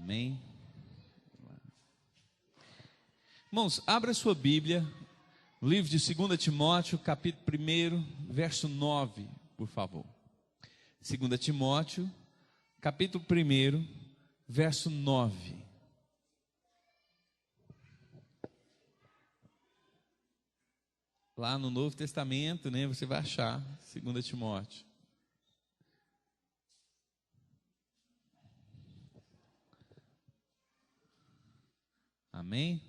Amém. Irmãos, abra sua Bíblia, no livro de 2 Timóteo, capítulo 1, verso 9, por favor. 2 Timóteo, capítulo 1, verso 9. Lá no Novo Testamento, né, você vai achar 2 Timóteo. Amém?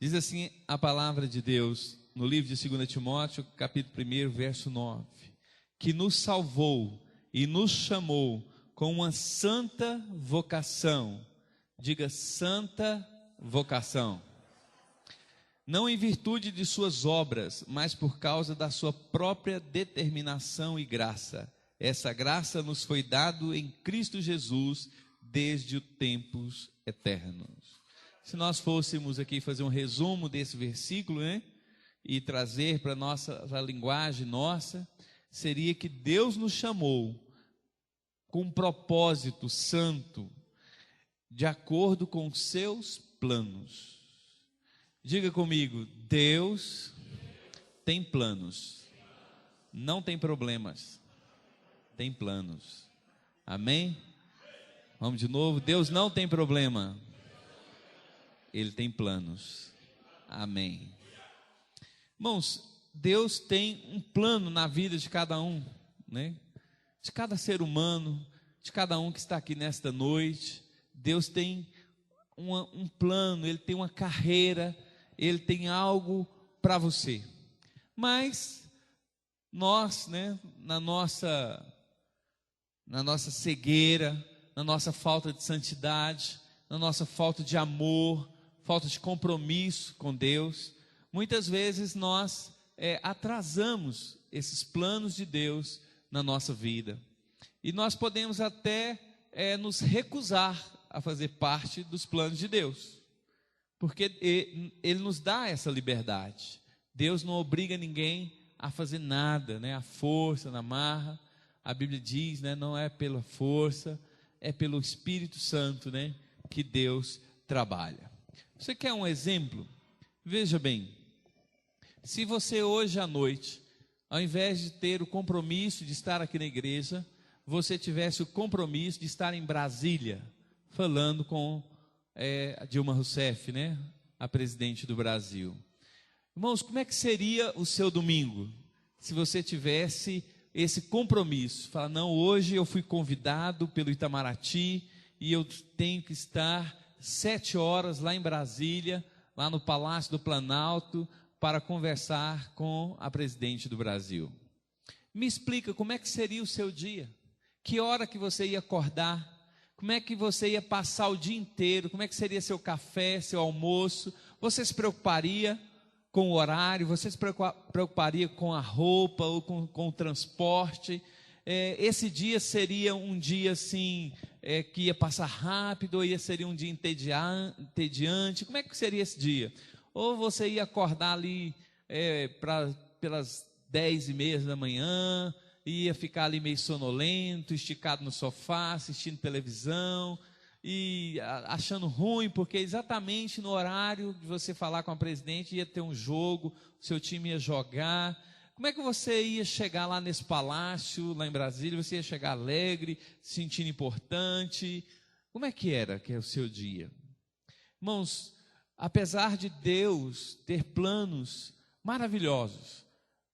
Diz assim a palavra de Deus no livro de 2 Timóteo, capítulo 1, verso 9: que nos salvou e nos chamou com uma santa vocação. Diga, santa vocação. Não em virtude de suas obras, mas por causa da sua própria determinação e graça. Essa graça nos foi dada em Cristo Jesus desde os tempos eternos. Se nós fôssemos aqui fazer um resumo desse versículo, né, e trazer para a linguagem nossa, seria que Deus nos chamou com um propósito santo, de acordo com os seus planos. Diga comigo, Deus tem planos, não tem problemas, tem planos. Amém? Vamos de novo, Deus não tem problema, Ele tem planos. Amém. Irmãos, Deus tem um plano na vida de cada um, né? De cada ser humano, de cada um que está aqui nesta noite. Deus tem um plano, Ele tem uma carreira, Ele tem algo para você. Mas nós, né, na nossa cegueira, na nossa falta de santidade, na nossa falta de amor, falta de compromisso com Deus, muitas vezes nós atrasamos esses planos de Deus na nossa vida. E nós podemos até nos recusar a fazer parte dos planos de Deus, porque Ele nos dá essa liberdade. Deus não obriga ninguém a fazer nada, né? A força, na marra. A Bíblia diz, né? Não é pela força, é pelo Espírito Santo, né, que Deus trabalha. Você quer um exemplo? Veja bem, se você hoje à noite, ao invés de ter o compromisso de estar aqui na igreja, você tivesse o compromisso de estar em Brasília, falando com Dilma Rousseff, né, a presidente do Brasil. Irmãos, como é que seria o seu domingo, se você tivesse esse compromisso? Falar, não, hoje eu fui convidado pelo Itamaraty e eu tenho que estar 7 horas lá em Brasília, lá no Palácio do Planalto, para conversar com a presidente do Brasil. Me explica como é que seria o seu dia, que hora que você ia acordar, como é que você ia passar o dia inteiro, como é que seria seu café, seu almoço. Você se preocuparia com o horário, você se preocuparia com a roupa ou com o transporte? Esse dia seria um dia assim, que ia passar rápido, ou seria um dia entediante? Como é que seria esse dia? Ou você ia acordar ali pelas 10:30 da manhã, ia ficar ali meio sonolento, esticado no sofá, assistindo televisão, e achando ruim, porque exatamente no horário de você falar com a presidente ia ter um jogo, o seu time ia jogar. Como é que você ia chegar lá nesse palácio, lá em Brasília? Você ia chegar alegre, se sentindo importante? Como é que era o seu dia? Irmãos, apesar de Deus ter planos maravilhosos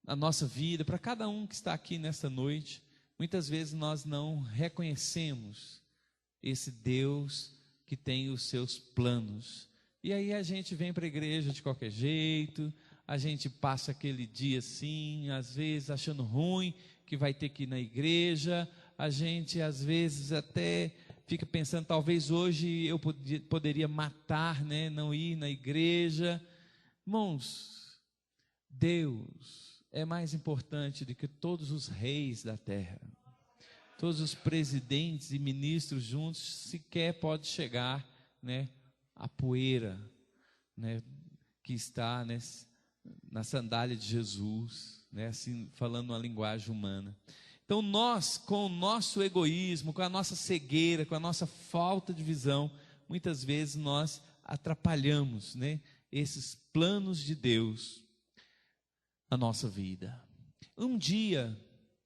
na nossa vida, para cada um que está aqui nesta noite, muitas vezes nós não reconhecemos esse Deus que tem os seus planos. E aí a gente vem para a igreja de qualquer jeito, a gente passa aquele dia assim, às vezes achando ruim que vai ter que ir na igreja, a gente às vezes até fica pensando, talvez hoje eu poderia matar, né, não ir na igreja. Irmãos, Deus é mais importante do que todos os reis da terra. Todos os presidentes e ministros juntos sequer pode chegar, né, a poeira, né, que está, né, na sandália de Jesus, né, assim, falando uma linguagem humana. Então nós, com o nosso egoísmo, com a nossa cegueira, com a nossa falta de visão, muitas vezes nós atrapalhamos, né, esses planos de Deus na nossa vida. Um dia,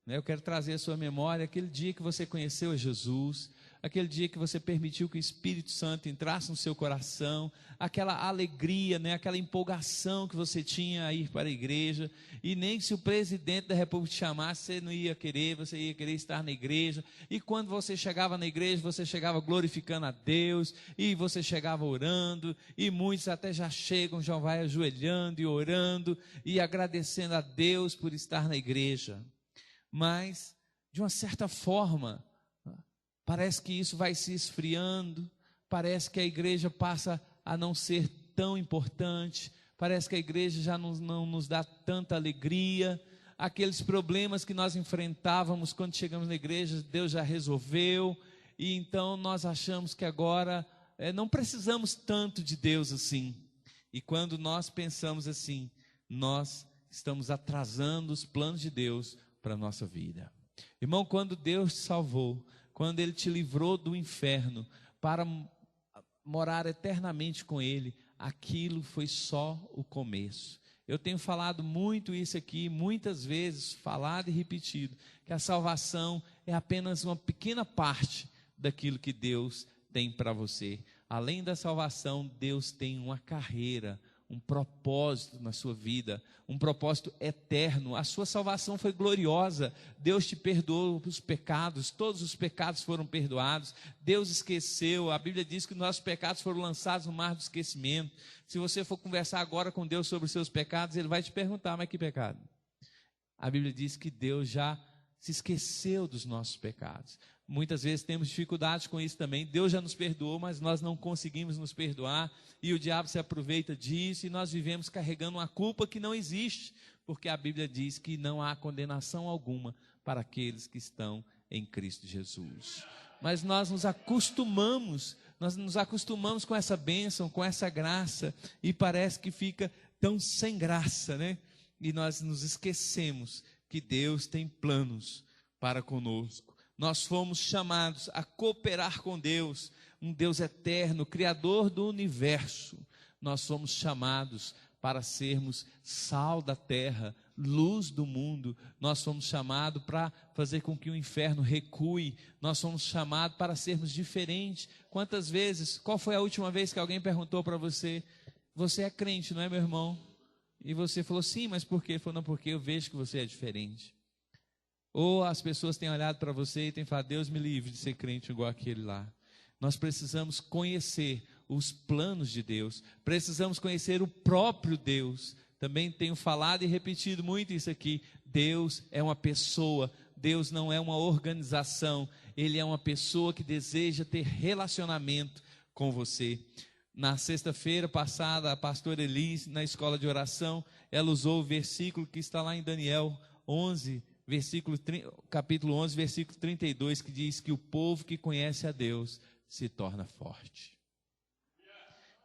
né, eu quero trazer à sua memória aquele dia que você conheceu a Jesus, aquele dia que você permitiu que o Espírito Santo entrasse no seu coração, aquela alegria, né, aquela empolgação que você tinha a ir para a igreja, e nem se o presidente da república te chamasse, você não ia querer, você ia querer estar na igreja, e quando você chegava na igreja, você chegava glorificando a Deus, e você chegava orando, e muitos até já chegam, já vai ajoelhando e orando, e agradecendo a Deus por estar na igreja. Mas, de uma certa forma, parece que isso vai se esfriando, parece que a igreja passa a não ser tão importante, parece que a igreja já não nos dá tanta alegria, aqueles problemas que nós enfrentávamos quando chegamos na igreja, Deus já resolveu, e então nós achamos que agora não precisamos tanto de Deus assim, e quando nós pensamos assim, nós estamos atrasando os planos de Deus para a nossa vida. Irmão, quando Deus te salvou, quando Ele te livrou do inferno para morar eternamente com Ele, aquilo foi só o começo. Eu tenho falado muito isso aqui, muitas vezes, falado e repetido, que a salvação é apenas uma pequena parte daquilo que Deus tem para você. Além da salvação, Deus tem uma carreira, um propósito na sua vida, um propósito eterno. A sua salvação foi gloriosa, Deus te perdoou os pecados, todos os pecados foram perdoados, Deus esqueceu, a Bíblia diz que nossos pecados foram lançados no mar do esquecimento. Se você for conversar agora com Deus sobre os seus pecados, Ele vai te perguntar, mas que pecado? A Bíblia diz que Deus já se esqueceu dos nossos pecados. Muitas vezes temos dificuldades com isso também. Deus já nos perdoou, mas nós não conseguimos nos perdoar, e o diabo se aproveita disso, e nós vivemos carregando uma culpa que não existe, porque a Bíblia diz que não há condenação alguma para aqueles que estão em Cristo Jesus. Mas nós nos acostumamos com essa bênção, com essa graça, e parece que fica tão sem graça, né? E nós nos esquecemos que Deus tem planos para conosco. Nós fomos chamados a cooperar com Deus, um Deus eterno, Criador do universo. Nós somos chamados para sermos sal da terra, luz do mundo. Nós somos chamados para fazer com que o inferno recue. Nós somos chamados para sermos diferentes. Quantas vezes, qual foi a última vez que alguém perguntou para você, você é crente, não é, meu irmão? E você falou, sim, mas por quê? Ele falou, não, porque eu vejo que você é diferente. Ou as pessoas têm olhado para você e têm falado, Deus me livre de ser crente igual aquele lá. Nós precisamos conhecer os planos de Deus, precisamos conhecer o próprio Deus. Também tenho falado e repetido muito isso aqui, Deus é uma pessoa, Deus não é uma organização, Ele é uma pessoa que deseja ter relacionamento com você. Na sexta-feira passada, a pastora Elis, na escola de oração, ela usou o versículo que está lá em Daniel 11, capítulo 11, versículo 32, que diz que o povo que conhece a Deus se torna forte,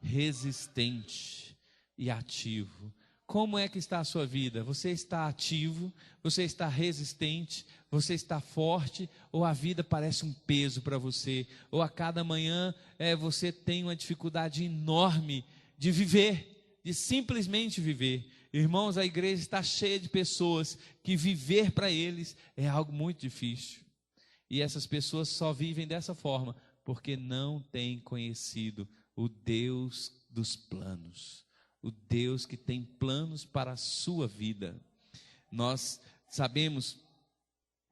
resistente e ativo. Como é que está a sua vida? Você está ativo? Você está resistente? Você está forte? Ou a vida parece um peso para você? Ou a cada manhã você tem uma dificuldade enorme de viver, de simplesmente viver? Irmãos, a igreja está cheia de pessoas que viver para eles é algo muito difícil. E essas pessoas só vivem dessa forma porque não têm conhecido o Deus dos planos. O Deus que tem planos para a sua vida. Nós sabemos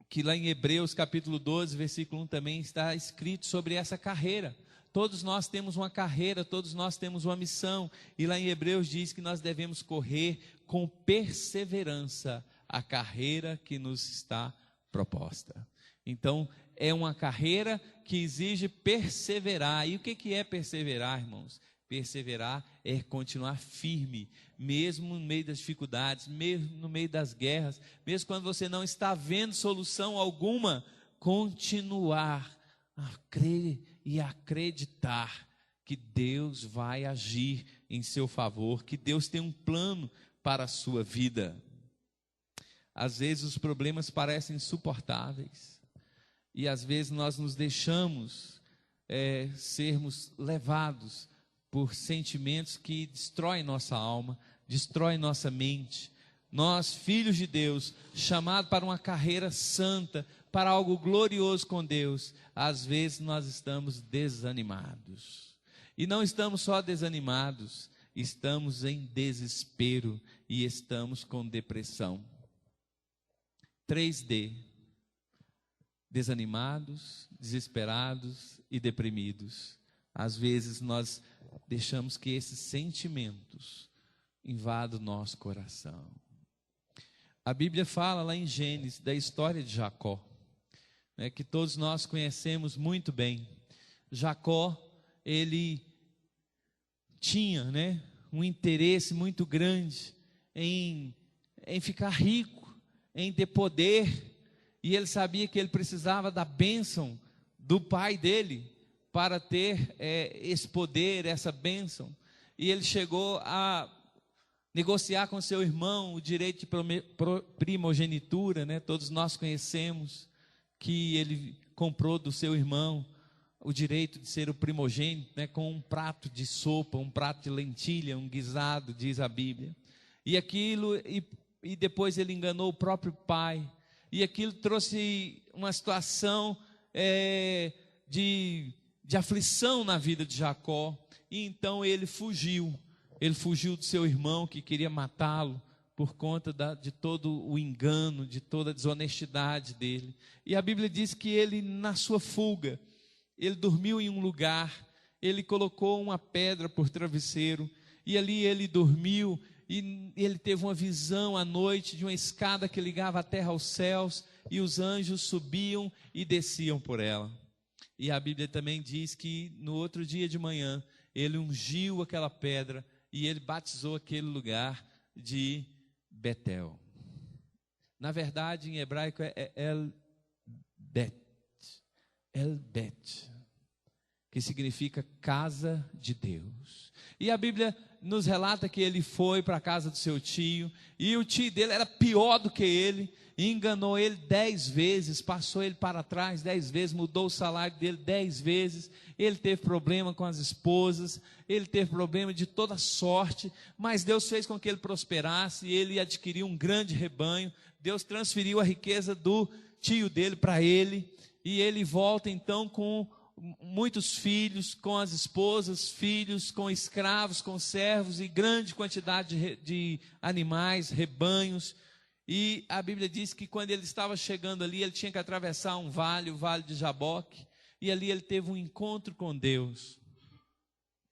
que lá em Hebreus capítulo 12, versículo 1 também está escrito sobre essa carreira. Todos nós temos uma carreira, todos nós temos uma missão, e lá em Hebreus diz que nós devemos correr com perseverança a carreira que nos está proposta. Então, é uma carreira que exige perseverar. E o que é perseverar, irmãos? Perseverar é continuar firme, mesmo no meio das dificuldades, mesmo no meio das guerras, mesmo quando você não está vendo solução alguma, continuar a crer e acreditar que Deus vai agir em seu favor, que Deus tem um plano para a sua vida. Às vezes os problemas parecem insuportáveis. E às vezes nós nos deixamos sermos levados por sentimentos que destroem nossa alma, destroem nossa mente. Nós, filhos de Deus, chamados para uma carreira santa, para algo glorioso com Deus, às vezes nós estamos desanimados. E não estamos só desanimados, estamos em desespero e estamos com depressão. 3D: desanimados, desesperados e deprimidos. Às vezes nós deixamos que esses sentimentos invadam o nosso coração. A Bíblia fala lá em Gênesis da história de Jacó, né, que todos nós conhecemos muito bem. Jacó, ele tinha, né, um interesse muito grande em ficar rico, em ter poder, e ele sabia que ele precisava da bênção do pai dele para ter esse poder, essa bênção. E ele chegou a negociar com seu irmão o direito de primogenitura, né? Todos nós conhecemos que ele comprou do seu irmão o direito de ser o primogênito, né? Com um prato de sopa, um prato de lentilha, um guisado, diz a Bíblia. E depois ele enganou o próprio pai. E aquilo trouxe uma situação de aflição na vida de Jacó. E então ele fugiu. Ele fugiu do seu irmão que queria matá-lo por conta de todo o engano, de toda a desonestidade dele. E a Bíblia diz que ele, na sua fuga, ele dormiu em um lugar, ele colocou uma pedra por travesseiro, e ali ele dormiu, e ele teve uma visão à noite de uma escada que ligava a terra aos céus, e os anjos subiam e desciam por ela. E a Bíblia também diz que no outro dia de manhã, ele ungiu aquela pedra, e ele batizou aquele lugar de Betel. Na verdade, em hebraico é El-Bet, que significa casa de Deus. E a Bíblia nos relata que ele foi para a casa do seu tio, e o tio dele era pior do que ele, e enganou ele 10 vezes, passou ele para trás 10 vezes, mudou o salário dele 10 vezes. Ele teve problema com as esposas, ele teve problema de toda sorte, mas Deus fez com que ele prosperasse, e ele adquiriu um grande rebanho. Deus transferiu a riqueza do tio dele para ele, e ele volta então com muitos filhos, com as esposas, filhos, com escravos, com servos, e grande quantidade de animais, rebanhos. E a Bíblia diz que quando ele estava chegando ali, ele tinha que atravessar um vale, o vale de Jaboque, e ali ele teve um encontro com Deus.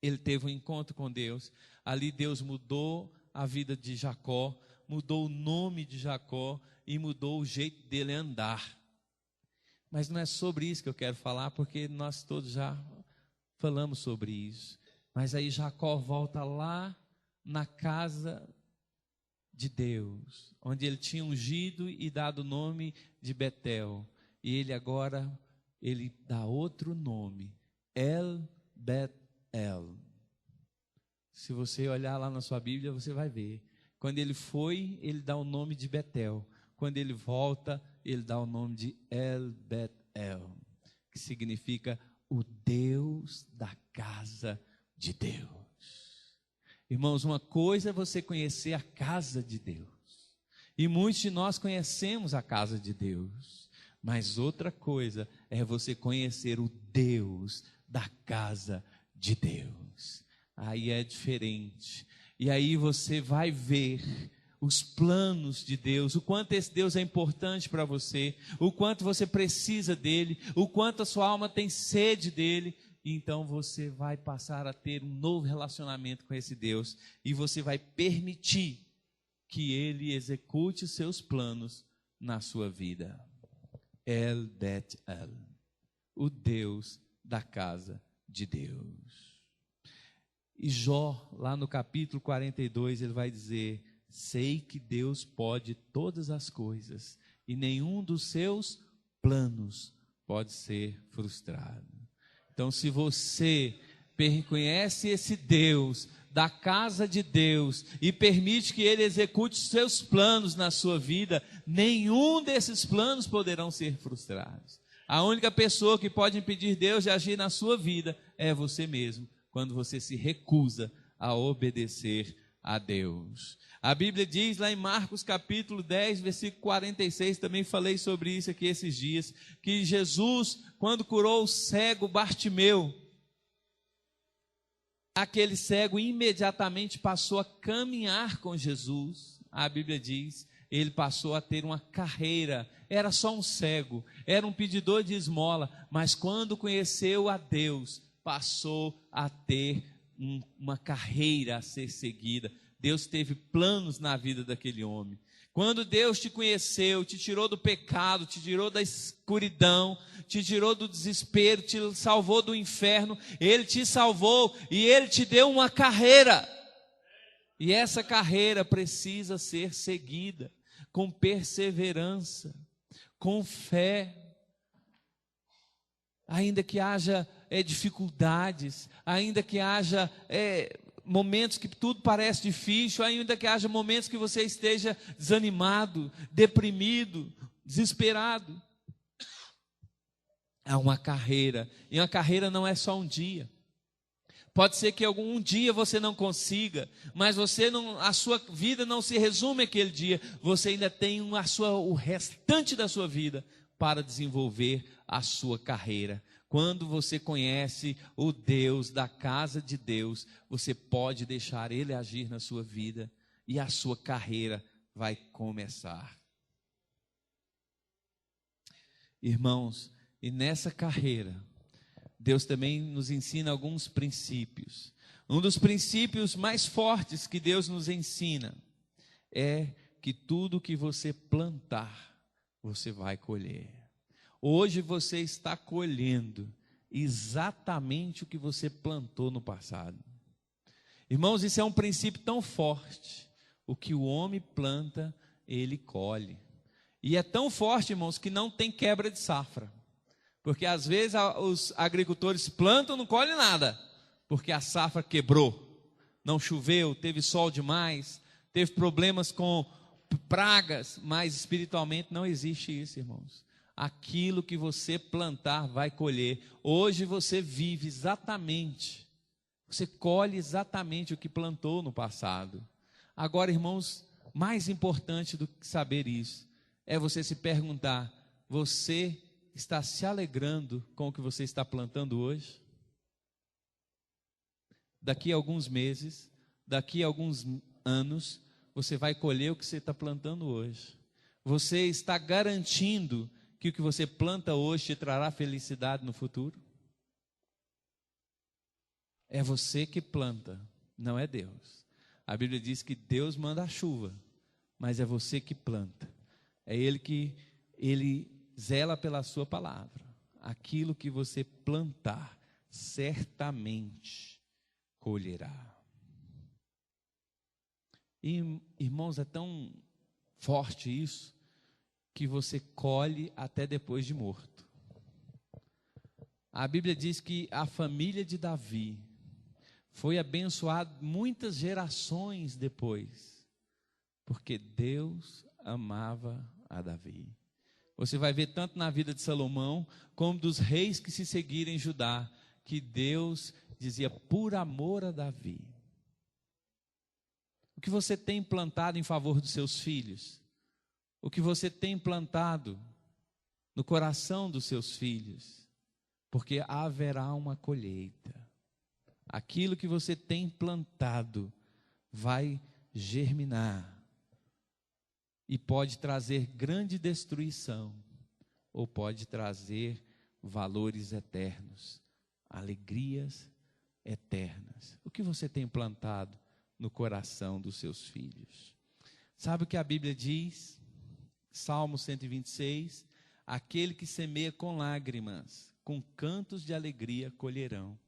Ele teve um encontro com Deus. Ali Deus mudou a vida de Jacó, mudou o nome de Jacó e mudou o jeito dele andar. Mas não é sobre isso que eu quero falar, porque nós todos já falamos sobre isso. Mas aí Jacó volta lá na casa de Deus, onde ele tinha ungido e dado o nome de Betel. E ele agora, ele dá outro nome, El-Bet-El. Se você olhar lá na sua Bíblia, você vai ver. Quando ele foi, ele dá o nome de Betel. Quando ele volta, ele dá o nome de El-Bet-El, que significa o Deus da casa de Deus. Irmãos, uma coisa é você conhecer a casa de Deus, e muitos de nós conhecemos a casa de Deus, mas outra coisa é você conhecer o Deus da casa de Deus. Aí é diferente, e aí você vai ver os planos de Deus, o quanto esse Deus é importante para você, o quanto você precisa dele, o quanto a sua alma tem sede dele. Então você vai passar a ter um novo relacionamento com esse Deus, e você vai permitir que ele execute os seus planos na sua vida. El-Bet-El, o Deus da casa de Deus. E Jó, lá no capítulo 42, ele vai dizer: sei que Deus pode todas as coisas, e nenhum dos seus planos pode ser frustrado. Então, se você reconhece esse Deus da casa de Deus e permite que ele execute seus planos na sua vida, nenhum desses planos poderão ser frustrados. A única pessoa que pode impedir Deus de agir na sua vida é você mesmo, quando você se recusa a obedecer a Deus. A Bíblia diz lá em Marcos capítulo 10, versículo 46, também falei sobre isso aqui esses dias, que Jesus, quando curou o cego Bartimeu, aquele cego imediatamente passou a caminhar com Jesus. A Bíblia diz, ele passou a ter uma carreira. Era só um cego, era um pedidor de esmola, mas quando conheceu a Deus, passou a ter uma carreira a ser seguida. Deus teve planos na vida daquele homem. Quando Deus te conheceu, te tirou do pecado, te tirou da escuridão, te tirou do desespero, te salvou do inferno, Ele te salvou e Ele te deu uma carreira. E essa carreira precisa ser seguida com perseverança, com fé. Ainda que haja dificuldades, ainda que haja momentos que tudo parece difícil, ainda que haja momentos que você esteja desanimado, deprimido, desesperado. Há uma carreira, e uma carreira não é só um dia. Pode ser que algum dia você não consiga, mas a sua vida não se resume àquele dia. Você ainda tem o restante da sua vida para desenvolver a sua carreira. Quando você conhece o Deus da casa de Deus, você pode deixar Ele agir na sua vida e a sua carreira vai começar. Irmãos, e nessa carreira, Deus também nos ensina alguns princípios. Um dos princípios mais fortes que Deus nos ensina é que tudo que você plantar, você vai colher. Hoje você está colhendo exatamente o que você plantou no passado. Irmãos, isso é um princípio tão forte. O que o homem planta, ele colhe. E é tão forte, irmãos, que não tem quebra de safra. Porque às vezes os agricultores plantam e não colhem nada, porque a safra quebrou, não choveu, teve sol demais, teve problemas com pragas, mas espiritualmente não existe isso, irmãos. Aquilo que você plantar vai colher. Hoje você vive exatamente, você colhe exatamente o que plantou no passado. Agora, irmãos, mais importante do que saber isso, é você se perguntar, você está se alegrando com o que você está plantando hoje? Daqui a alguns meses, daqui a alguns anos, você vai colher o que você está plantando hoje. Você está garantindo que o que você planta hoje te trará felicidade no futuro? É você que planta, não é Deus. A Bíblia diz que Deus manda a chuva, mas é você que planta. É Ele zela pela sua palavra. Aquilo que você plantar, certamente colherá. E, irmãos, é tão forte isso, que você colhe até depois de morto. A Bíblia diz que a família de Davi foi abençoada muitas gerações depois, porque Deus amava a Davi. Você vai ver tanto na vida de Salomão, como dos reis que se seguiram em Judá, que Deus dizia por amor a Davi. O que você tem plantado em favor dos seus filhos? O que você tem plantado no coração dos seus filhos? Porque haverá uma colheita. Aquilo que você tem plantado vai germinar. E pode trazer grande destruição, ou pode trazer valores eternos, alegrias eternas. O que você tem plantado no coração dos seus filhos? Sabe o que a Bíblia diz? Salmo 126, aquele que semeia com lágrimas, com cantos de alegria colherão.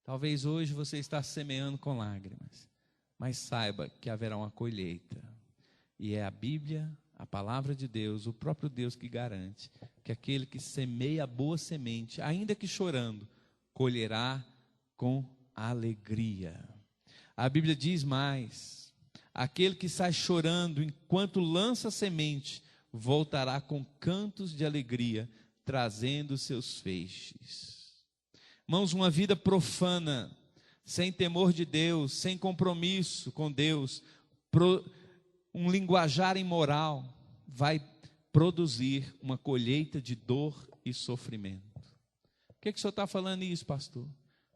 Talvez hoje você está semeando com lágrimas, mas saiba que haverá uma colheita. E é a Bíblia, a palavra de Deus, o próprio Deus que garante que aquele que semeia a boa semente, ainda que chorando, colherá com alegria. A Bíblia diz mais, Aquele que sai chorando enquanto lança semente, voltará com cantos de alegria, trazendo seus feixes. Irmãos, uma vida profana, sem temor de Deus, sem compromisso com Deus, um linguajar imoral, vai produzir uma colheita de dor e sofrimento. Por que o senhor está falando isso, pastor?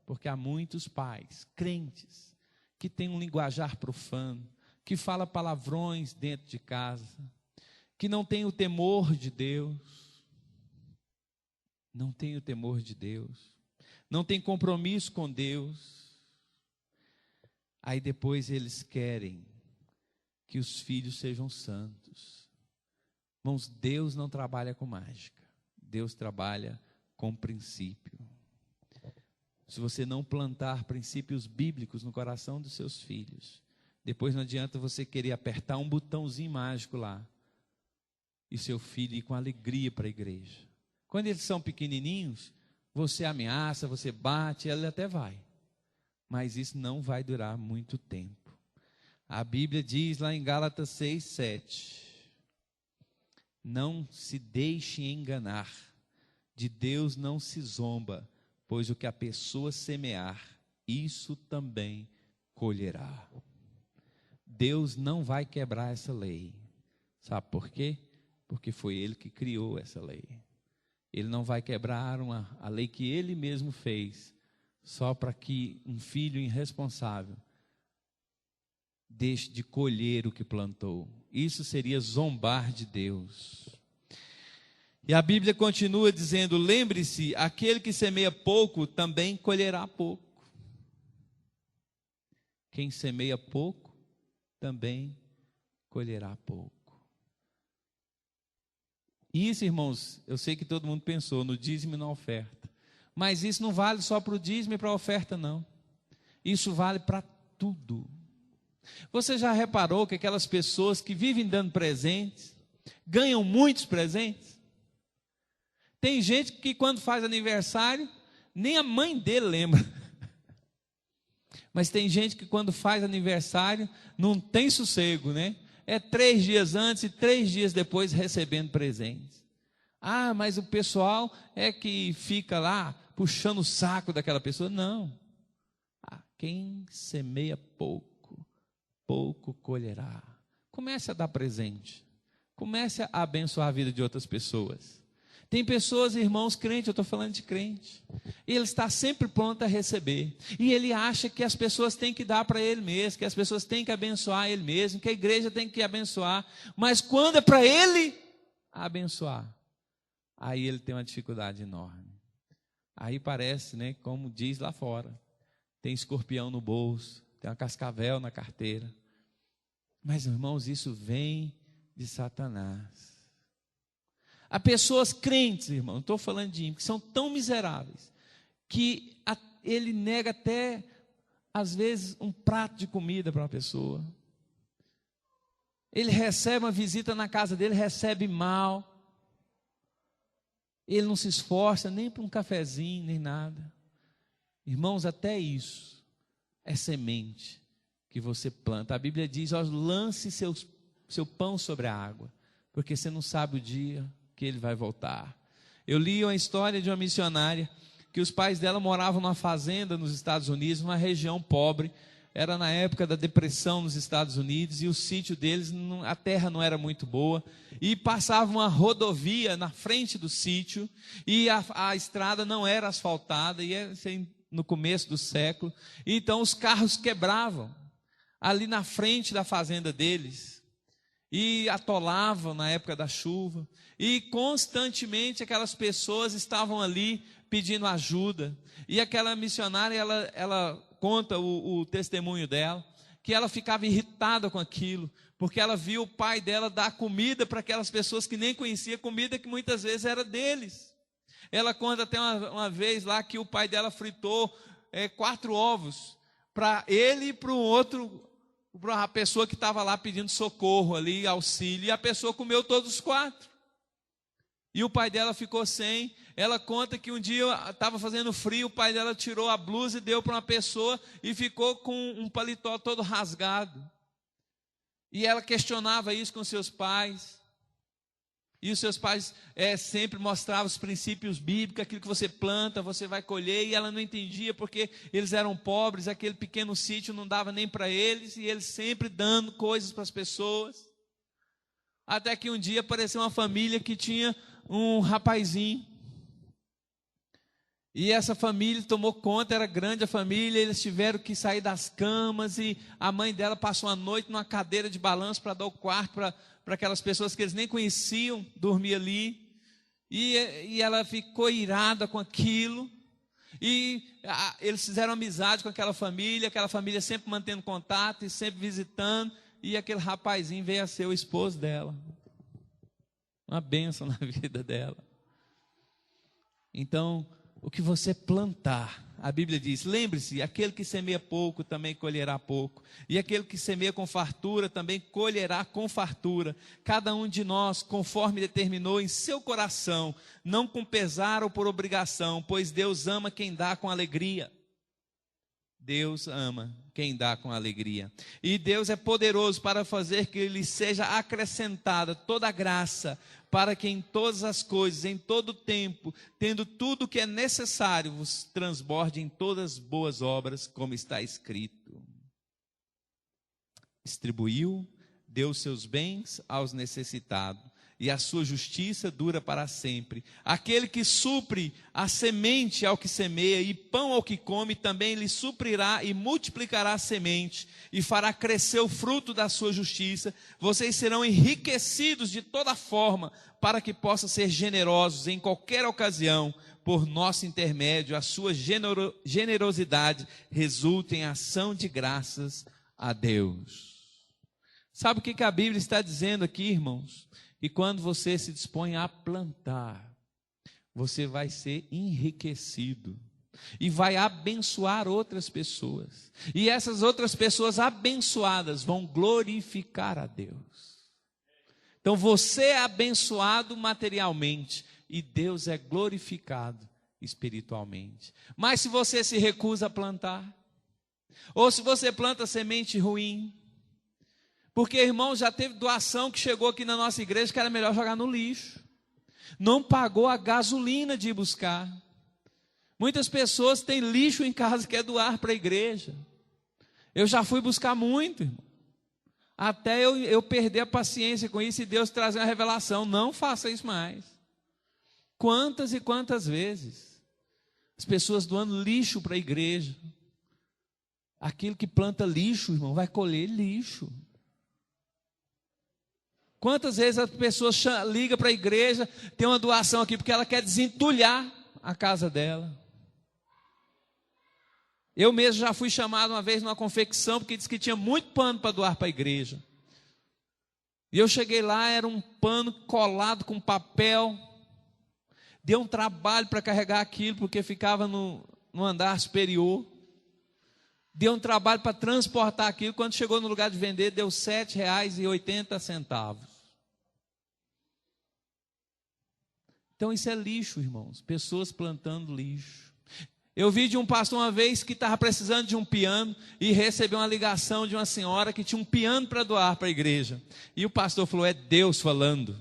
Porque há muitos pais, crentes, que têm um linguajar profano, que fala palavrões dentro de casa, que não tem o temor de Deus, não tem o temor de Deus, não tem compromisso com Deus. Aí depois eles querem que os filhos sejam santos. Irmãos, Deus não trabalha com mágica, Deus trabalha com princípio. Se você não plantar princípios bíblicos no coração dos seus filhos, depois não adianta você querer apertar um botãozinho mágico lá e seu filho ir com alegria para a igreja. Quando eles são pequenininhos, você ameaça, você bate, ele até vai. Mas isso não vai durar muito tempo. A Bíblia diz lá em Gálatas 6:7, não se deixe enganar, de Deus não se zomba, pois o que a pessoa semear, isso também colherá. Deus não vai quebrar essa lei. Sabe por quê? Porque foi Ele que criou essa lei. Ele não vai quebrar a lei que Ele mesmo fez, só para que um filho irresponsável deixe de colher o que plantou. Isso seria zombar de Deus. E a Bíblia continua dizendo, lembre-se, aquele que semeia pouco, também colherá pouco. Quem semeia pouco, também colherá pouco. Isso, irmãos, eu sei que todo mundo pensou no dízimo e na oferta, mas isso não vale só para o dízimo e para a oferta, não. Isso vale para tudo. Você já reparou que aquelas pessoas que vivem dando presentes, ganham muitos presentes? Tem gente que quando faz aniversário, nem a mãe dele lembra. Mas tem gente que quando faz aniversário, não tem sossego, né? É 3 dias antes e 3 dias depois recebendo presentes. Ah, mas o pessoal é que fica lá puxando o saco daquela pessoa. Não. Quem semeia pouco, pouco colherá. Comece a dar presente. Comece a abençoar a vida de outras pessoas. Tem pessoas, irmãos, crentes, eu estou falando de crente, ele está sempre pronto a receber, e ele acha que as pessoas têm que dar para ele mesmo, que as pessoas têm que abençoar ele mesmo, que a igreja tem que abençoar, mas quando é para ele abençoar, aí ele tem uma dificuldade enorme. Aí parece, né, como diz lá fora, tem escorpião no bolso, tem uma cascavel na carteira, mas irmãos, isso vem de Satanás. Há pessoas crentes, irmão, não estou falando de ímpios, que são tão miseráveis, que ele nega até, às vezes, um prato de comida para uma pessoa. Ele recebe uma visita na casa dele, recebe mal. Ele não se esforça nem para um cafezinho, nem nada. Irmãos, até isso é semente que você planta. A Bíblia diz, ó, lance seu pão sobre a água, porque você não sabe o dia que ele vai voltar. Eu li uma história de uma missionária que os pais dela moravam numa fazenda nos Estados Unidos, numa região pobre. Era na época da depressão nos Estados Unidos, e o sítio deles, a terra não era muito boa, e passava uma rodovia na frente do sítio, e a estrada não era asfaltada, e era no começo do século, então os carros quebravam ali na frente da fazenda deles, e atolavam na época da chuva, e constantemente aquelas pessoas estavam ali pedindo ajuda, e aquela missionária, ela conta o testemunho dela, que ela ficava irritada com aquilo, porque ela viu o pai dela dar comida para aquelas pessoas que nem conhecia, comida que muitas vezes era deles. Ela conta até uma vez lá que o pai dela fritou 4 ovos, para ele e para o outro, para a pessoa que estava lá pedindo socorro ali, auxílio, e a pessoa comeu todos os 4. E o pai dela ficou sem. Ela conta que um dia estava fazendo frio, o pai dela tirou a blusa e deu para uma pessoa e ficou com um paletó todo rasgado. E ela questionava isso com seus pais. E os seus pais sempre mostravam os princípios bíblicos, aquilo que você planta, você vai colher. E ela não entendia porque eles eram pobres, aquele pequeno sítio não dava nem para eles. E eles sempre dando coisas para as pessoas. Até que um dia apareceu uma família que tinha um rapazinho. E essa família tomou conta, era grande a família, eles tiveram que sair das camas. E a mãe dela passou a noite numa cadeira de balanço para dar o quarto para aquelas pessoas que eles nem conheciam, dormir ali. E ela ficou irada com aquilo. E eles fizeram amizade com aquela família sempre mantendo contato e sempre visitando. E aquele rapazinho veio a ser o esposo dela. Uma bênção na vida dela. Então, o que você plantar, a Bíblia diz, lembre-se, aquele que semeia pouco também colherá pouco, e aquele que semeia com fartura também colherá com fartura. Cada um de nós, conforme determinou em seu coração, não com pesar ou por obrigação, pois Deus ama quem dá com alegria. Deus ama quem dá com alegria. E Deus é poderoso para fazer que lhe seja acrescentada toda a graça, para que em todas as coisas, em todo o tempo, tendo tudo o que é necessário, vos transborde em todas as boas obras, como está escrito. Distribuiu, deu seus bens aos necessitados, e a sua justiça dura para sempre. Aquele que supre a semente ao que semeia e pão ao que come, também lhe suprirá e multiplicará a semente, e fará crescer o fruto da sua justiça. Vocês serão enriquecidos de toda forma, para que possam ser generosos em qualquer ocasião, por nosso intermédio. A sua generosidade resulta em ação de graças a Deus. Sabe o que a Bíblia está dizendo aqui, irmãos? E quando você se dispõe a plantar, você vai ser enriquecido e vai abençoar outras pessoas. E essas outras pessoas abençoadas vão glorificar a Deus. Então você é abençoado materialmente e Deus é glorificado espiritualmente. Mas se você se recusa a plantar, ou se você planta semente ruim, porque, irmão, já teve doação que chegou aqui na nossa igreja que era melhor jogar no lixo. Não pagou a gasolina de ir buscar. Muitas pessoas têm lixo em casa que quer doar para a igreja. Eu já fui buscar muito, irmão. Até eu perder a paciência com isso e Deus trazer uma revelação. Não faça isso mais. Quantas e quantas vezes as pessoas doando lixo para a igreja. Aquilo que planta lixo, irmão, vai colher lixo. Quantas vezes as pessoas ligam para a igreja, tem uma doação aqui, porque ela quer desentulhar a casa dela. Eu mesmo já fui chamado uma vez numa confecção, porque disse que tinha muito pano para doar para a igreja. E eu cheguei lá, era um pano colado com papel. Deu um trabalho para carregar aquilo, porque ficava no andar superior. Deu um trabalho para transportar aquilo. Quando chegou no lugar de vender, deu R$ 7,80. Então isso é lixo, irmãos. Pessoas plantando lixo. Eu vi de um pastor uma vez que estava precisando de um piano e recebeu uma ligação de uma senhora que tinha um piano para doar para a igreja. E o pastor falou, é Deus falando.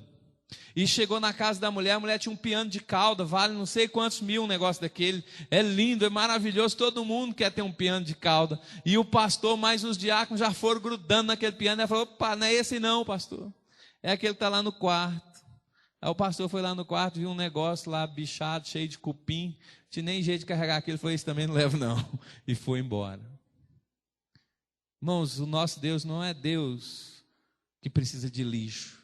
E chegou na casa da mulher, a mulher tinha um piano de cauda, vale não sei quantos mil um negócio daquele. É lindo, é maravilhoso, todo mundo quer ter um piano de cauda. E o pastor, mais os diáconos já foram grudando naquele piano. Ela falou, opa, não é esse não, pastor. É aquele que está lá no quarto. Aí o pastor foi lá no quarto, viu um negócio lá bichado, cheio de cupim. Não tinha nem jeito de carregar aquilo, falou, isso também não levo não. E foi embora. Irmãos, o nosso Deus não é Deus que precisa de lixo.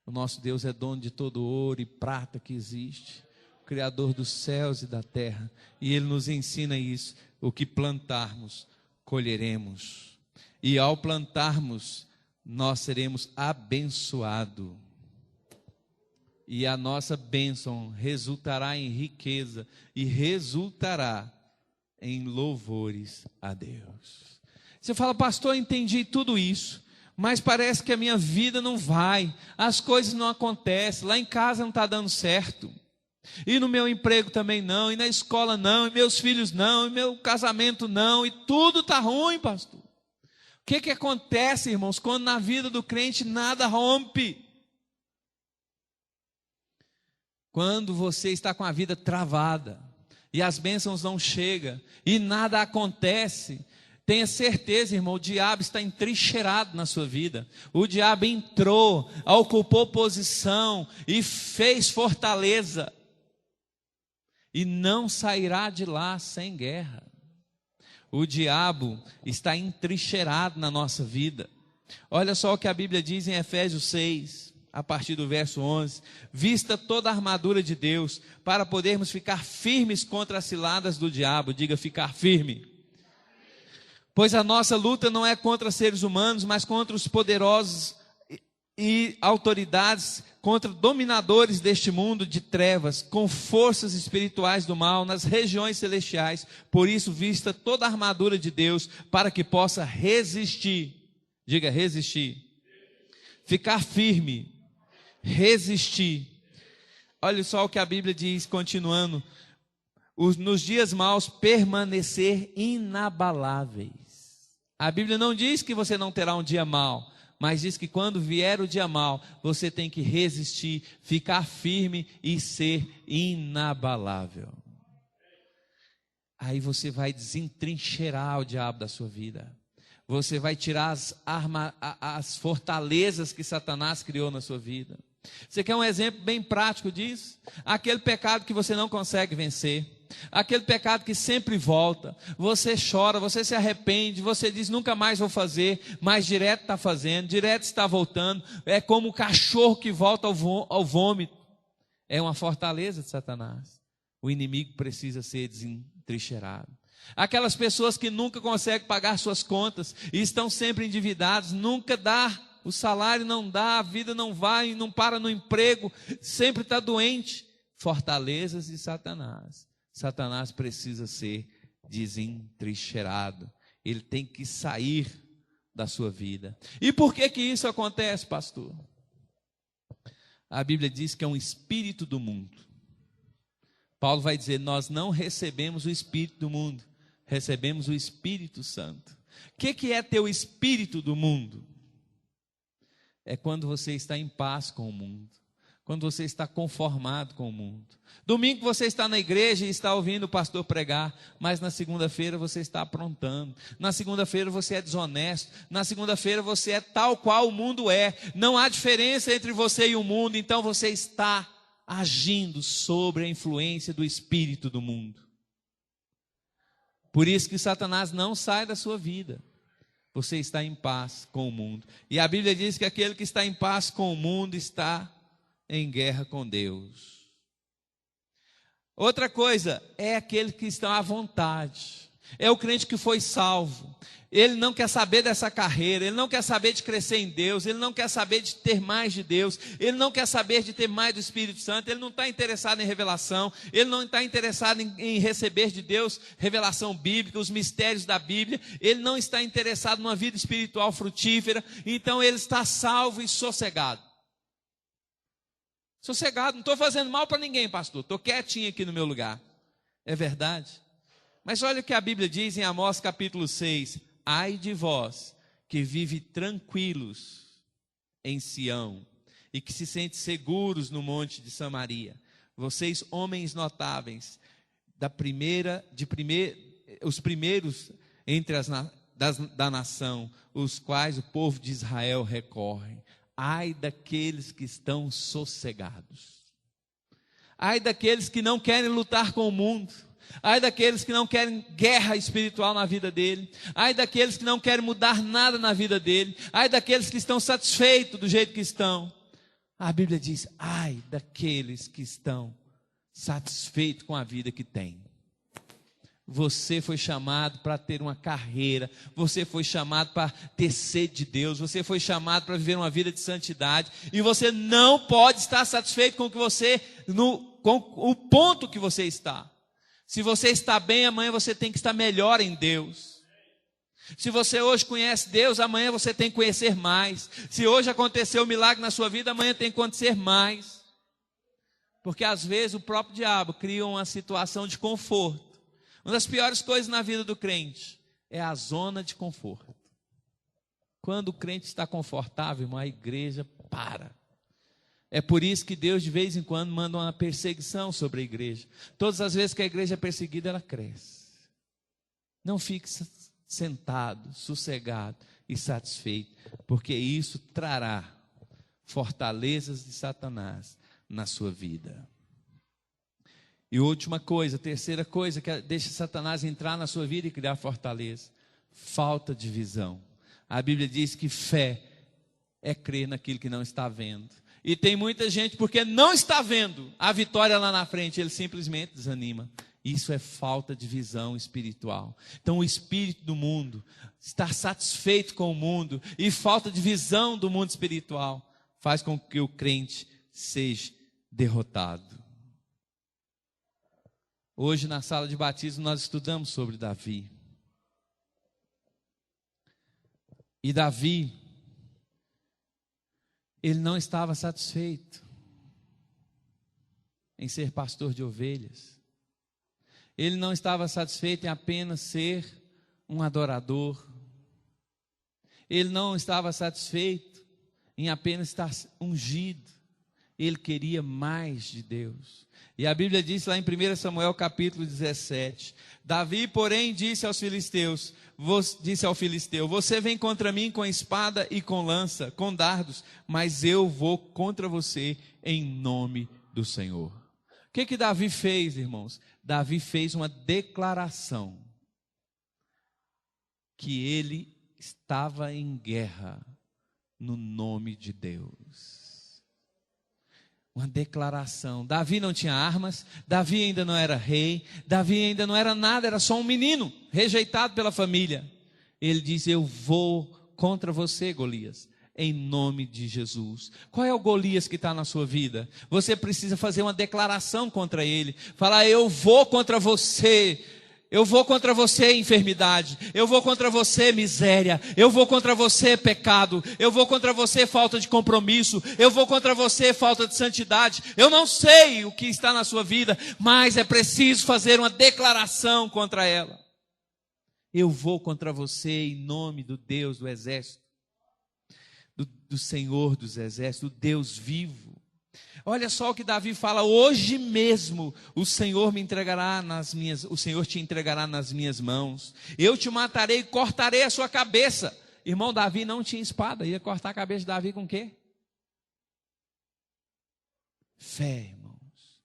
O nosso Deus é dono de todo ouro e prata que existe, Criador dos céus e da terra. E Ele nos ensina isso, o que plantarmos, colheremos. E ao plantarmos, nós seremos abençoados. E a nossa bênção resultará em riqueza e resultará em louvores a Deus. Você fala, pastor, eu entendi tudo isso. Mas parece que a minha vida não vai, as coisas não acontecem, lá em casa não está dando certo, e no meu emprego também não, e na escola não, e meus filhos não, e meu casamento não, e tudo está ruim, pastor. que acontece, irmãos, quando na vida do crente nada rompe? Quando você está com a vida travada, e as bênçãos não chegam, e nada acontece, tenha certeza, irmão, o diabo está entrincheirado na sua vida. O diabo entrou, ocupou posição e fez fortaleza, e não sairá de lá sem guerra. O diabo está entrincheirado na nossa vida. Olha só o que a Bíblia diz em Efésios 6, a partir do verso 11. Vista toda a armadura de Deus, para podermos ficar firmes contra as ciladas do diabo. Diga, ficar firme. Pois a nossa luta não é contra seres humanos, mas contra os poderosos e autoridades, contra dominadores deste mundo de trevas, com forças espirituais do mal nas regiões celestiais. Por isso, vista toda a armadura de Deus, para que possa resistir. Diga, resistir. Ficar firme. Resistir. Olha só o que a Bíblia diz, continuando. Nos dias maus, permanecer inabaláveis. A Bíblia não diz que você não terá um dia mau, mas diz que quando vier o dia mau, você tem que resistir, ficar firme e ser inabalável. Aí você vai desentrincheirar o diabo da sua vida. Você vai tirar as fortalezas que Satanás criou na sua vida. Você quer um exemplo bem prático disso? Aquele pecado que você não consegue vencer, aquele pecado que sempre volta, você chora, você se arrepende, você diz nunca mais vou fazer, mas direto está fazendo, direto está voltando, é como o cachorro que volta ao vômito. É uma fortaleza de Satanás. O inimigo precisa ser desentrincheirado. Aquelas pessoas que nunca conseguem pagar suas contas e estão sempre endividados, nunca dá, o salário não dá, a vida não vai, não para no emprego, sempre está doente. Fortalezas de Satanás. Satanás precisa ser desentrincheirado. Ele tem que sair da sua vida. E por que isso acontece, pastor? A Bíblia diz que é um espírito do mundo. Paulo vai dizer, nós não recebemos o espírito do mundo, recebemos o Espírito Santo. O que é ter o espírito do mundo? É quando você está em paz com o mundo, quando você está conformado com o mundo. Domingo você está na igreja e está ouvindo o pastor pregar, mas na segunda-feira você está aprontando, na segunda-feira você é desonesto, na segunda-feira você é tal qual o mundo é, não há diferença entre você e o mundo, então você está agindo sobre a influência do espírito do mundo. Por isso que Satanás não sai da sua vida. Você está em paz com o mundo. E a Bíblia diz que aquele que está em paz com o mundo está em guerra com Deus. Outra coisa, é aquele que está à vontade. É o crente que foi salvo. Ele não quer saber dessa carreira, ele não quer saber de crescer em Deus, ele não quer saber de ter mais de Deus, ele não quer saber de ter mais do Espírito Santo, ele não está interessado em revelação, ele não está interessado em receber de Deus revelação bíblica, os mistérios da Bíblia, ele não está interessado numa vida espiritual frutífera, então ele está salvo e sossegado. Sossegado, não estou fazendo mal para ninguém, pastor, estou quietinho aqui no meu lugar. É verdade? Mas olha o que a Bíblia diz em Amós capítulo 6. Ai de vós que vive tranquilos em Sião e que se sente seguros no monte de Samaria. Vocês, homens notáveis, os primeiros entre da nação, os quais o povo de Israel recorre. Ai daqueles que estão sossegados. Ai daqueles que não querem lutar com o mundo. Ai daqueles que não querem guerra espiritual na vida dele. Ai daqueles que não querem mudar nada na vida dele. Ai daqueles que estão satisfeitos do jeito que estão. A Bíblia diz, ai daqueles que estão satisfeitos com a vida que têm. Você foi chamado para ter uma carreira, você foi chamado para ter sede de Deus, você foi chamado para viver uma vida de santidade, e você não pode estar satisfeito com o que com o ponto que você está. Se você está bem, amanhã você tem que estar melhor em Deus. Se você hoje conhece Deus, amanhã você tem que conhecer mais. Se hoje aconteceu um milagre na sua vida, amanhã tem que acontecer mais. Porque às vezes o próprio diabo cria uma situação de conforto. Uma das piores coisas na vida do crente é a zona de conforto. Quando o crente está confortável, irmão, a igreja para. É por isso que Deus de vez em quando manda uma perseguição sobre a igreja. Todas as vezes que a igreja é perseguida, ela cresce. Não fique sentado, sossegado e satisfeito, porque isso trará fortalezas de Satanás na sua vida. E última coisa, terceira coisa que deixa Satanás entrar na sua vida e criar fortaleza: falta de visão. A Bíblia diz que fé é crer naquilo que não está vendo. E tem muita gente, porque não está vendo a vitória lá na frente, ele simplesmente desanima. Isso é falta de visão espiritual. Então o espírito do mundo, estar satisfeito com o mundo e falta de visão do mundo espiritual, faz com que o crente seja derrotado. Hoje na sala de batismo nós estudamos sobre Davi. E Davi, ele não estava satisfeito em ser pastor de ovelhas. Ele não estava satisfeito em apenas ser um adorador. Ele não estava satisfeito em apenas estar ungido. Ele queria mais de Deus. E a Bíblia diz lá em 1 Samuel capítulo 17: Davi, porém, disse ao filisteu: você vem contra mim com espada e com lança, com dardos, mas eu vou contra você em nome do Senhor. O que Davi fez, irmãos? Davi fez uma declaração que ele estava em guerra no nome de Deus. Uma declaração. Davi não tinha armas, Davi ainda não era rei, Davi ainda não era nada, era só um menino, rejeitado pela família. Ele diz: eu vou contra você, Golias, em nome de Jesus. Qual é o Golias que está na sua vida? Você precisa fazer uma declaração contra ele, falar: eu vou contra você. Eu vou contra você, enfermidade. Eu vou contra você, miséria. Eu vou contra você, pecado. Eu vou contra você, falta de compromisso. Eu vou contra você, falta de santidade. Eu não sei o que está na sua vida, mas é preciso fazer uma declaração contra ela. Eu vou contra você em nome do Deus do exército, do Senhor dos exércitos, do Deus vivo. Olha só o que Davi fala: hoje mesmo o Senhor o Senhor te entregará nas minhas mãos. Eu te matarei e cortarei a sua cabeça. Irmão, Davi não tinha espada, ia cortar a cabeça de Davi com o quê? Fé, irmãos.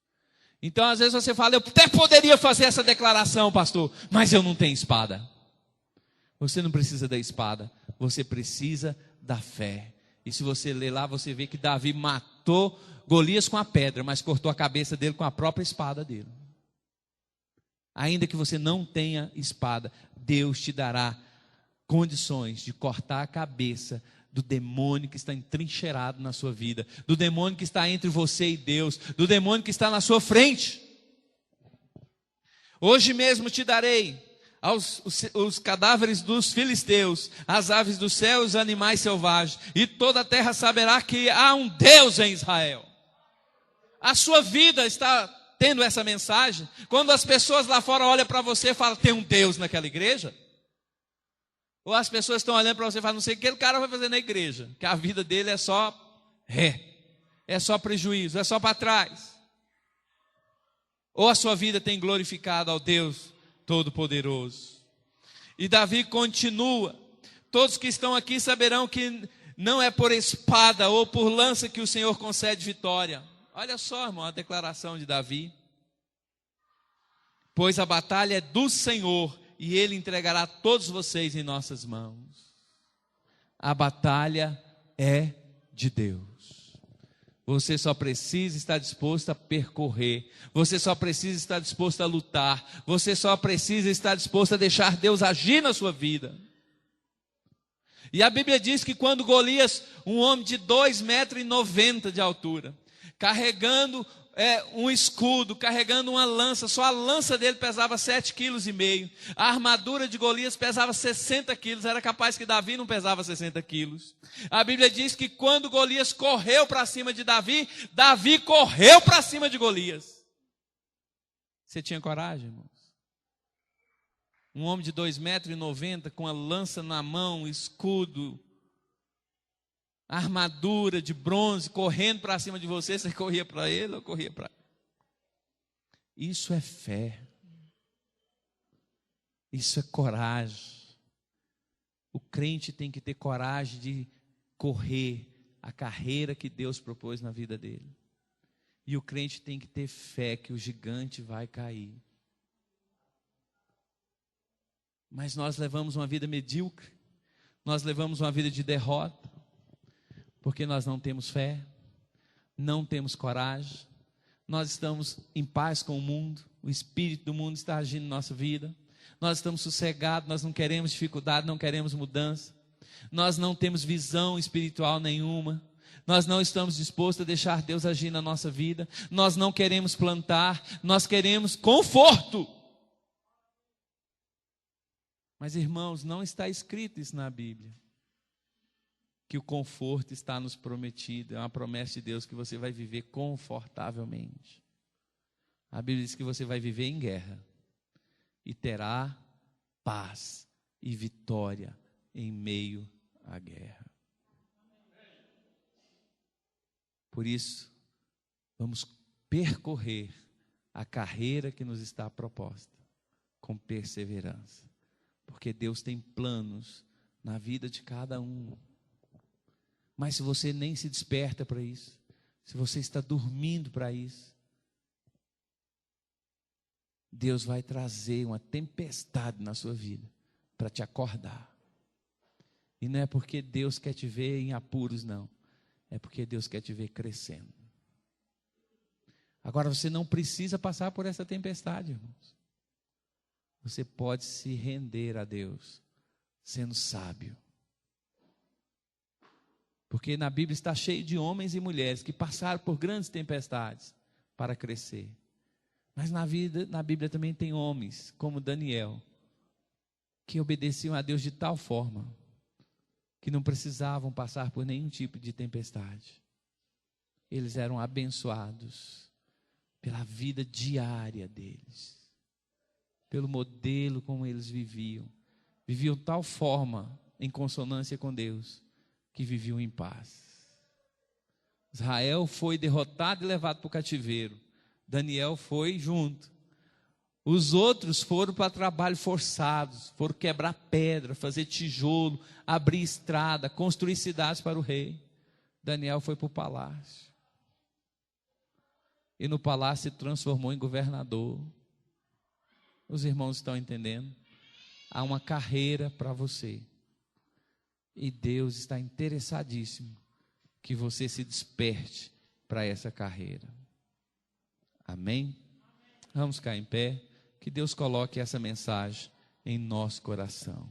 Então às vezes você fala: eu até poderia fazer essa declaração, pastor, mas eu não tenho espada. Você não precisa da espada, você precisa da fé. E se você ler lá, você vê que Davi matou Golias com a pedra, mas cortou a cabeça dele com a própria espada dele. Ainda que você não tenha espada, Deus te dará condições de cortar a cabeça do demônio que está entrincheirado na sua vida, do demônio que está entre você e Deus, do demônio que está na sua frente. Hoje mesmo te darei os cadáveres dos filisteus, as aves do céu e os animais selvagens, e toda a terra saberá que há um Deus em Israel. A sua vida está tendo essa mensagem? Quando as pessoas lá fora olham para você e falam: tem um Deus naquela igreja? Ou as pessoas estão olhando para você e falam: não sei o que aquele cara vai fazer na igreja, que a vida dele é só é só prejuízo, é só para trás. Ou a sua vida tem glorificado ao Deus Todo-Poderoso? E Davi continua: todos que estão aqui saberão que não é por espada ou por lança que o Senhor concede vitória. Olha só, irmão, a declaração de Davi: pois a batalha é do Senhor e Ele entregará todos vocês em nossas mãos. A batalha é de Deus. Você só precisa estar disposto a percorrer. Você só precisa estar disposto a lutar. Você só precisa estar disposto a deixar Deus agir na sua vida. E a Bíblia diz que quando Golias, um homem de 2,90 metros de altura, carregando um escudo, carregando uma lança, só a lança dele pesava 7,5 kg. A armadura de Golias pesava 60 quilos, era capaz que Davi não pesava 60 quilos. A Bíblia diz que quando Golias correu para cima de Davi, Davi correu para cima de Golias. Você tinha coragem, irmãos? Um homem de 2,90 metros com a lança na mão, escudo, armadura de bronze, correndo para cima de você, você corria para ele ou corria para ele? Isso é fé. Isso é coragem. O crente tem que ter coragem de correr a carreira que Deus propôs na vida dele. E o crente tem que ter fé que o gigante vai cair. Mas nós levamos uma vida medíocre, nós levamos uma vida de derrota, porque nós não temos fé, não temos coragem, nós estamos em paz com o mundo, o espírito do mundo está agindo na nossa vida, nós estamos sossegados, nós não queremos dificuldade, não queremos mudança, nós não temos visão espiritual nenhuma, nós não estamos dispostos a deixar Deus agir na nossa vida, nós não queremos plantar, nós queremos conforto. Mas, irmãos, não está escrito isso na Bíblia, que o conforto está nos prometido, é uma promessa de Deus que você vai viver confortavelmente. A Bíblia diz que você vai viver em guerra e terá paz e vitória em meio à guerra. Por isso, vamos percorrer a carreira que nos está proposta com perseverança, porque Deus tem planos na vida de cada um. Mas se você nem se desperta para isso, se você está dormindo para isso, Deus vai trazer uma tempestade na sua vida para te acordar. E não é porque Deus quer te ver em apuros, não. É porque Deus quer te ver crescendo. Agora você não precisa passar por essa tempestade, irmãos. Você pode se render a Deus, sendo sábio. Porque na Bíblia está cheio de homens e mulheres que passaram por grandes tempestades para crescer. Mas na Bíblia também tem homens, como Daniel, que obedeciam a Deus de tal forma que não precisavam passar por nenhum tipo de tempestade. Eles eram abençoados pela vida diária deles, pelo modelo como eles viviam. Viviam de tal forma, em consonância com Deus, que viviam em paz. Israel foi derrotado e levado para o cativeiro. Daniel foi junto. Os outros foram para trabalho forçados, foram quebrar pedra, fazer tijolo, abrir estrada, construir cidades para o rei. Daniel foi para o palácio. E no palácio se transformou em governador. Os irmãos estão entendendo? Há uma carreira para você. E Deus está interessadíssimo que você se desperte para essa carreira. Amém? Vamos ficar em pé. Que Deus coloque essa mensagem em nosso coração.